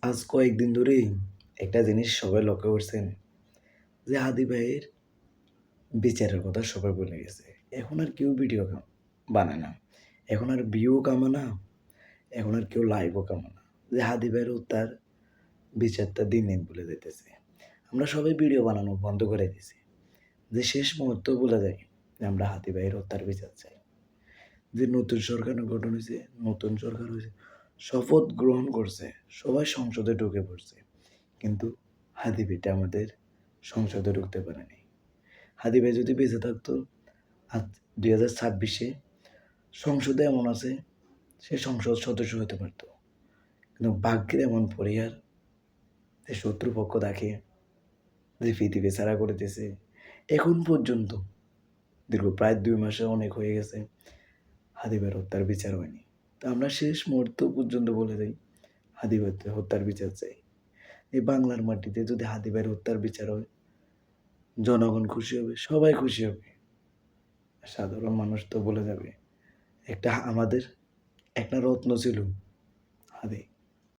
আজ কয়েকদিন ধরেই একটা জিনিস সবাই লক্ষ্য করছেন যে হাদি ভাইয়ের বিচারের কথা সবাই বলে গেছে। এখন আর কেউ ভিডিও বানায় না, এখন আর ভিউ কামা না, এখন আর কেউ লাইভও কামা না। যে হাদি ভাইয়ের তার বিচারটা দিন দিন বলে যেতেছে। আমরা সবাই ভিডিও বানানো বন্ধ করে দিয়েছি, যে শেষ মুহূর্ত বলে যায় যে আমরা হাদি ভাইয়ের হত্যার বিচার চাই। যে নতুন সরকার গঠন হয়েছে, নতুন সরকার হয়েছে, শপথ গ্রহণ করছে, সবাই সংসদে ঢুকে পড়ছে, কিন্তু হাদি ভাইটা আমাদের সংসদে ঢুকতে পারেনি। হাদি ভাই যদি বেঁচে থাকতো আজ 2026-এ সংসদে এমন আছে সে সংসদ সদস্য হতে পারতো, কিন্তু ভাগ্যের এমন পরিহার যে শত্রুপক্ষ তাকে যে পৃথিবী ছাড়া করে দিয়েছে। এখন পর্যন্ত দীর্ঘ প্রায় 2 মাসে অনেক হয়ে গেছে হাদি ভাইয়ের হত্যার বিচার হয়নি। তা আমরা শেষ মুহূর্ত পর্যন্ত বলে যাই হাদি ভাইয়ের হত্যার বিচার চাই। এই বাংলার মাটিতে যদি হাদি ভাইয়ের হত্যার বিচার হয়, জনগণ খুশি হবে, সবাই খুশি হবে। সাধারণ মানুষ তো বলে যাবে একটা আমাদের একটা রত্ন ছিল হাদি।